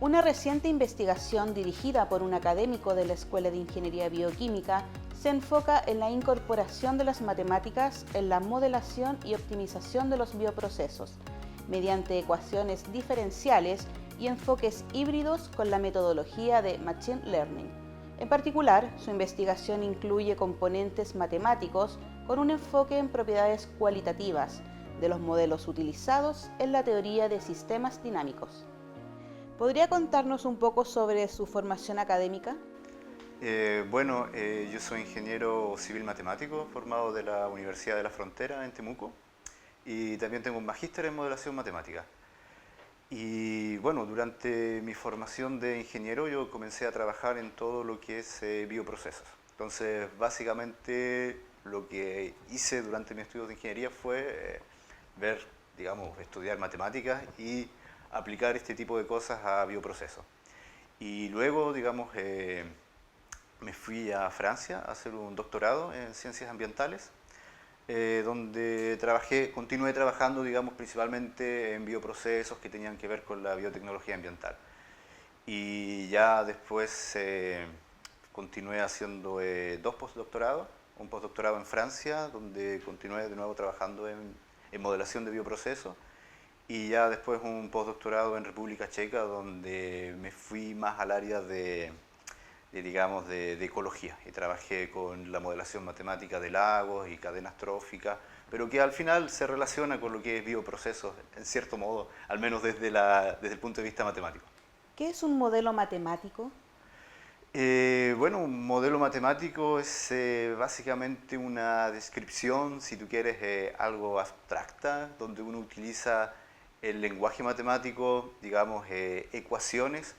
Una reciente investigación dirigida por un académico de la Escuela de Ingeniería Bioquímica se enfoca en la incorporación de las matemáticas en la modelación y optimización de los bioprocesos, mediante ecuaciones diferenciales y enfoques híbridos con la metodología de Machine Learning. En particular, su investigación incluye componentes matemáticos con un enfoque en propiedades cualitativas de los modelos utilizados en la teoría de sistemas dinámicos. ¿Podría contarnos un poco sobre su formación académica? Yo soy ingeniero civil matemático formado de la Universidad de la Frontera en Temuco y también tengo un magíster en modelación matemática. Y bueno, durante mi formación de ingeniero yo comencé a trabajar en todo lo que es bioprocesos. Entonces, básicamente lo que hice durante mis estudios de ingeniería fue ver, digamos, estudiar matemáticas y aplicar este tipo de cosas a bioprocesos. Y luego, digamos, me fui a Francia a hacer un doctorado en ciencias ambientales, donde continué trabajando, digamos, principalmente en bioprocesos que tenían que ver con la biotecnología ambiental. Y ya después continué haciendo dos postdoctorados, un postdoctorado en Francia, donde continué de nuevo trabajando en modelación de bioprocesos, y ya después un postdoctorado en República Checa, donde me fui más al área digamos, de ecología, y trabajé con la modelación matemática de lagos y cadenas tróficas, pero que al final se relaciona con lo que es bioprocesos, en cierto modo, al menos desde el punto de vista matemático. ¿Qué es un modelo matemático? Un modelo matemático es básicamente una descripción, si tú quieres, algo abstracta, donde uno utiliza el lenguaje matemático, digamos, ecuaciones,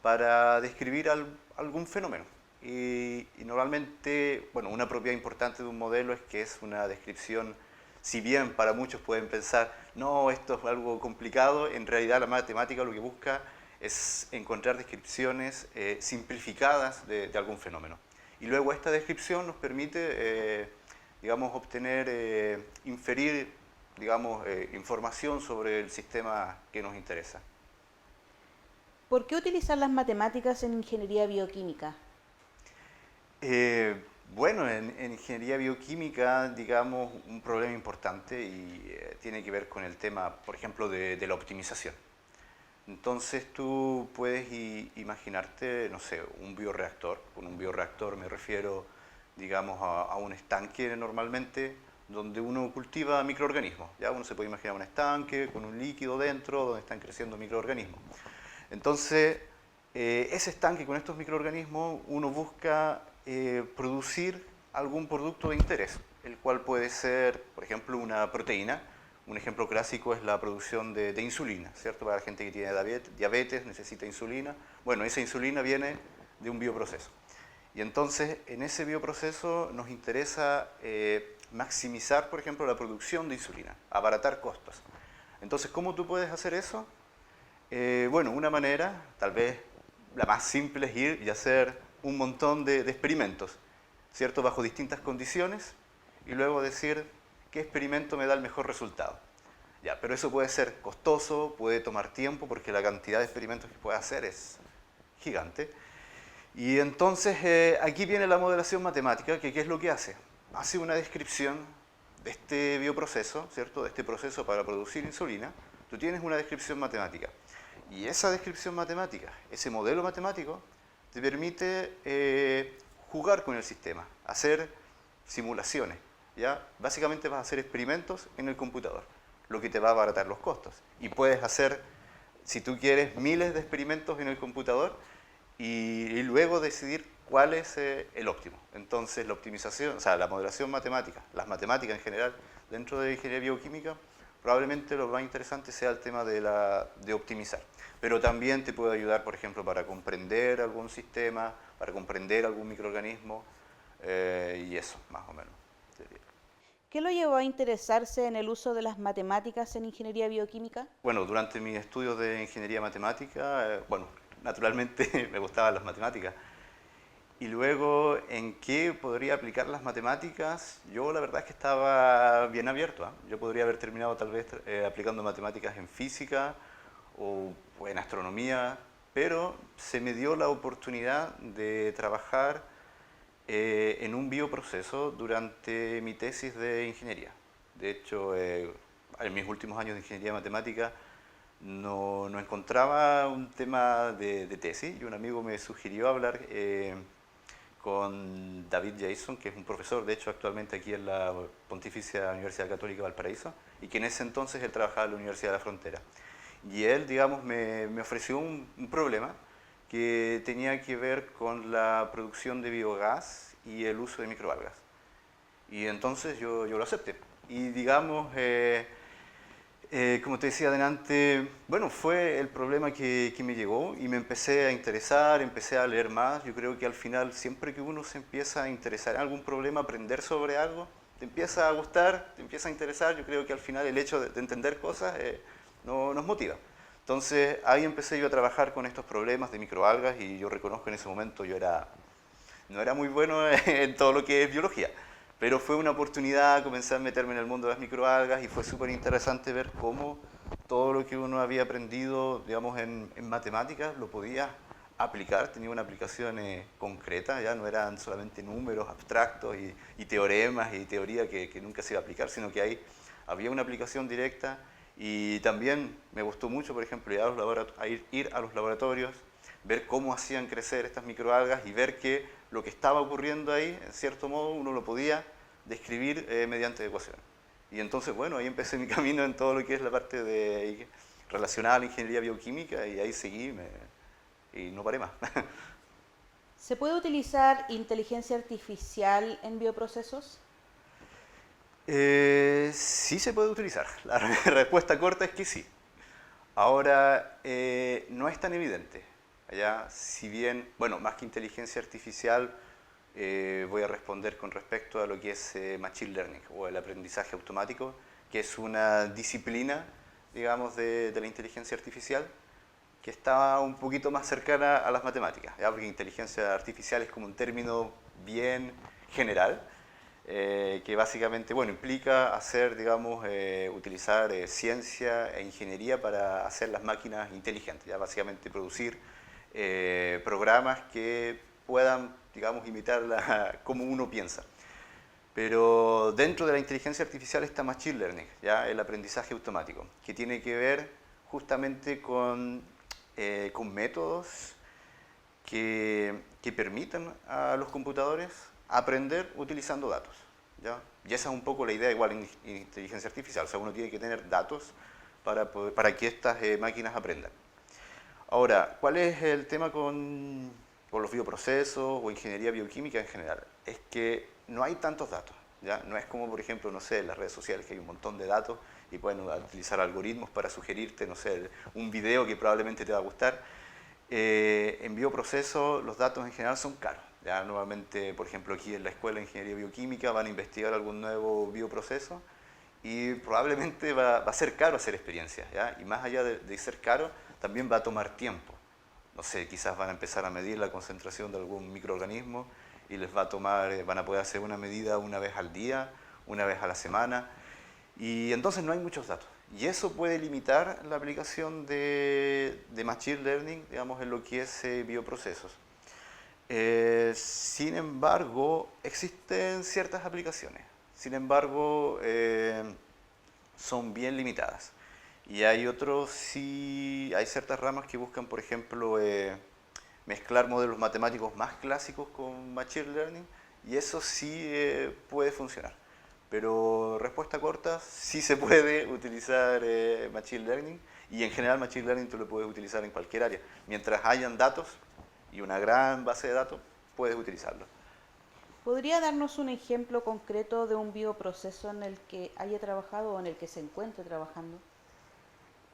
para describir algún fenómeno. Y normalmente, bueno, una propiedad importante de un modelo es que es una descripción, si bien para muchos pueden pensar, no, esto es algo complicado, en realidad la matemática lo que busca es encontrar descripciones simplificadas de algún fenómeno. Y luego esta descripción nos permite, digamos, obtener, inferir, digamos, información sobre el sistema que nos interesa. ¿Por qué utilizar las matemáticas en ingeniería bioquímica? En ingeniería bioquímica, digamos, un problema importante y tiene que ver con el tema, por ejemplo, de la optimización. Entonces tú puedes imaginarte, no sé, un bioreactor. Con un bioreactor me refiero, digamos, a un estanque normalmente donde uno cultiva microorganismos. Ya uno se puede imaginar un estanque con un líquido dentro donde están creciendo microorganismos. Entonces, ese estanque con estos microorganismos, uno busca producir algún producto de interés, el cual puede ser, por ejemplo, una proteína. Un ejemplo clásico es la producción de insulina, ¿cierto? Para la gente que tiene diabetes necesita insulina. Bueno, esa insulina viene de un bioproceso. Y entonces, en ese bioproceso nos interesa maximizar, por ejemplo, la producción de insulina, abaratar costos. Entonces, ¿cómo tú puedes hacer eso? Una manera, tal vez la más simple, es ir y hacer un montón de experimentos, ¿cierto? Bajo distintas condiciones, y luego decir qué experimento me da el mejor resultado. Ya, pero eso puede ser costoso, puede tomar tiempo, porque la cantidad de experimentos que puede hacer es gigante. Y entonces aquí viene la modelación matemática, que ¿qué es lo que hace? Hace una descripción de este bioproceso, ¿cierto? De este proceso para producir insulina. Tú tienes una descripción matemática. Y esa descripción matemática, ese modelo matemático, te permite jugar con el sistema, hacer simulaciones. ¿Ya? Básicamente vas a hacer experimentos en el computador, lo que te va a abaratar los costos. Y puedes hacer, si tú quieres, miles de experimentos en el computador y luego decidir cuál es el óptimo. Entonces la optimización, o sea, la modelación matemática, las matemáticas en general, dentro de ingeniería bioquímica, probablemente lo más interesante sea el tema de optimizar. Pero también te puede ayudar, por ejemplo, para comprender algún sistema, para comprender algún microorganismo, y eso, más o menos. ¿Qué lo llevó a interesarse en el uso de las matemáticas en ingeniería bioquímica? Bueno, durante mis estudios de ingeniería matemática, naturalmente me gustaban las matemáticas. Y luego, ¿en qué podría aplicar las matemáticas? Yo la verdad es que estaba bien abierto, ¿eh? Yo podría haber terminado tal vez aplicando matemáticas en física o en astronomía, pero se me dio la oportunidad de trabajar en un bioproceso durante mi tesis de ingeniería. De hecho, en mis últimos años de ingeniería matemática no encontraba un tema de tesis y un amigo me sugirió hablar con David Jason, que es un profesor, de hecho, actualmente aquí en la Pontificia Universidad Católica Valparaíso, y que en ese entonces él trabajaba en la Universidad de la Frontera. Y él, digamos, me ofreció un problema que tenía que ver con la producción de biogás y el uso de microalgas. Y entonces yo lo acepté. Y digamos, como te decía adelante, bueno, fue el problema que me llegó y me empecé a interesar, empecé a leer más. Yo creo que al final, siempre que uno se empieza a interesar en algún problema, aprender sobre algo, te empieza a gustar, te empieza a interesar. Yo creo que al final el hecho de entender cosas nos motiva. Entonces ahí empecé yo a trabajar con estos problemas de microalgas y yo reconozco que en ese momento no era muy bueno en todo lo que es biología. Pero fue una oportunidad, comencé a meterme en el mundo de las microalgas y fue súper interesante ver cómo todo lo que uno había aprendido, digamos, en matemáticas lo podía aplicar, tenía una aplicación concreta, ya no eran solamente números abstractos y teoremas y teoría que nunca se iba a aplicar, sino que ahí había una aplicación directa. Y también me gustó mucho, por ejemplo, ir a los laboratorios, ver cómo hacían crecer estas microalgas y ver que lo que estaba ocurriendo ahí, en cierto modo, uno lo podía describir mediante ecuaciones. Y entonces, bueno, ahí empecé mi camino en todo lo que es la parte relacionada a la ingeniería bioquímica y ahí seguí y no paré más. ¿Se puede utilizar inteligencia artificial en bioprocesos? Sí se puede utilizar. La respuesta corta es que sí. Ahora, no es tan evidente. Allá, si bien, bueno, más que inteligencia artificial, voy a responder con respecto a lo que es Machine Learning o el aprendizaje automático, que es una disciplina, digamos, de la inteligencia artificial que está un poquito más cercana a las matemáticas, ¿ya? Porque inteligencia artificial es como un término bien general, que básicamente, bueno, implica hacer, digamos, utilizar ciencia e ingeniería para hacer las máquinas inteligentes, ya básicamente producir programas que puedan, digamos, imitar cómo uno piensa. Pero dentro de la inteligencia artificial está Machine Learning, ¿ya? El aprendizaje automático, que tiene que ver justamente con métodos que permitan a los computadores aprender utilizando datos, ¿ya? Y esa es un poco la idea igual en inteligencia artificial, o sea, uno tiene que tener datos para que estas máquinas aprendan. Ahora, ¿cuál es el tema con los bioprocesos o ingeniería bioquímica en general? Es que no hay tantos datos, ¿ya? No es como, por ejemplo, no sé, en las redes sociales que hay un montón de datos y pueden utilizar algoritmos para sugerirte, no sé, un video que probablemente te va a gustar. En bioprocesos los datos en general son caros. Ya nuevamente, por ejemplo, aquí en la Escuela de Ingeniería Bioquímica van a investigar algún nuevo bioproceso y probablemente va a ser caro hacer experiencias, ¿ya? Y más allá de ser caro, también va a tomar tiempo. No sé, quizás van a empezar a medir la concentración de algún microorganismo y les va a tomar, van a poder hacer una medida una vez al día, una vez a la semana, y entonces no hay muchos datos. Y eso puede limitar la aplicación de Machine Learning, digamos, en lo que es bioprocesos. Sin embargo, existen ciertas aplicaciones. Sin embargo, son bien limitadas. Y hay otros, sí, hay ciertas ramas que buscan, por ejemplo, mezclar modelos matemáticos más clásicos con Machine Learning, y eso sí puede funcionar. Pero respuesta corta, sí se puede utilizar Machine Learning, y en general Machine Learning tú lo puedes utilizar en cualquier área. Mientras hayan datos y una gran base de datos, puedes utilizarlo. ¿Podría darnos un ejemplo concreto de un bioproceso en el que haya trabajado o en el que se encuentre trabajando?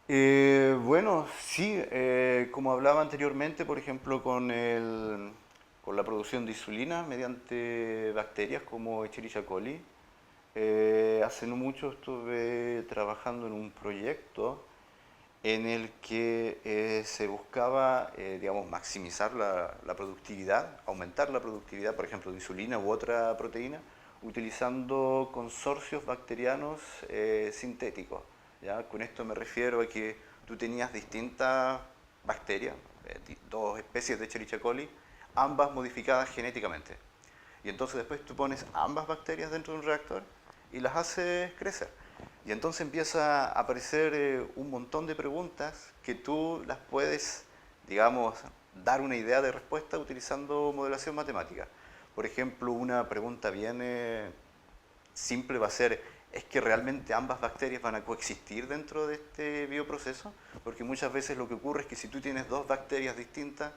Bueno, sí, como hablaba anteriormente, por ejemplo, con la producción de insulina mediante bacterias como Escherichia coli. Hace no mucho estuve trabajando en un proyecto en el que se buscaba, digamos, maximizar la productividad, aumentar la productividad, por ejemplo, de insulina u otra proteína, utilizando consorcios bacterianos sintéticos, ¿ya? Con esto me refiero a que tú tenías distintas bacterias, dos especies de Escherichia coli, ambas modificadas genéticamente. Y entonces después tú pones ambas bacterias dentro de un reactor y las haces crecer. Y entonces empieza a aparecer un montón de preguntas que tú las puedes, digamos, dar una idea de respuesta utilizando modelación matemática. Por ejemplo, una pregunta bien simple va a ser: ¿es que realmente ambas bacterias van a coexistir dentro de este bioproceso? Porque muchas veces lo que ocurre es que si tú tienes dos bacterias distintas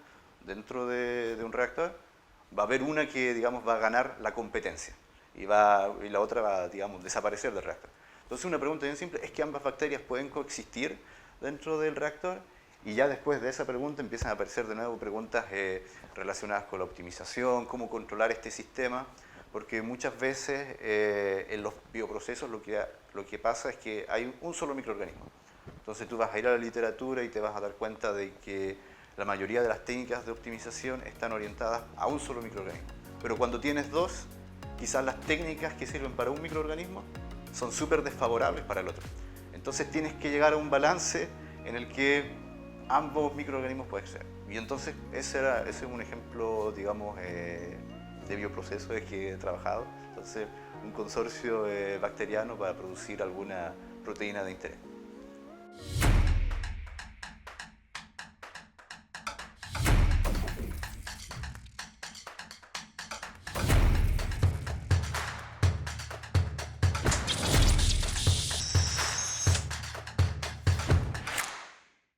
dentro de un reactor, va a haber una que, digamos, va a ganar la competencia y la otra va a, digamos, desaparecer del reactor. Entonces una pregunta bien simple: ¿es que ambas bacterias pueden coexistir dentro del reactor? Y ya después de esa pregunta empiezan a aparecer de nuevo preguntas relacionadas con la optimización, cómo controlar este sistema, porque muchas veces en los bioprocesos lo que pasa es que hay un solo microorganismo. Entonces tú vas a ir a la literatura y te vas a dar cuenta de que la mayoría de las técnicas de optimización están orientadas a un solo microorganismo. Pero cuando tienes dos, quizás las técnicas que sirven para un microorganismo son súper desfavorables para el otro. Entonces tienes que llegar a un balance en el que ambos microorganismos pueden ser. Y entonces ese es un ejemplo, digamos, de bioproceso que he trabajado. Entonces, un consorcio bacteriano para producir alguna proteína de interés.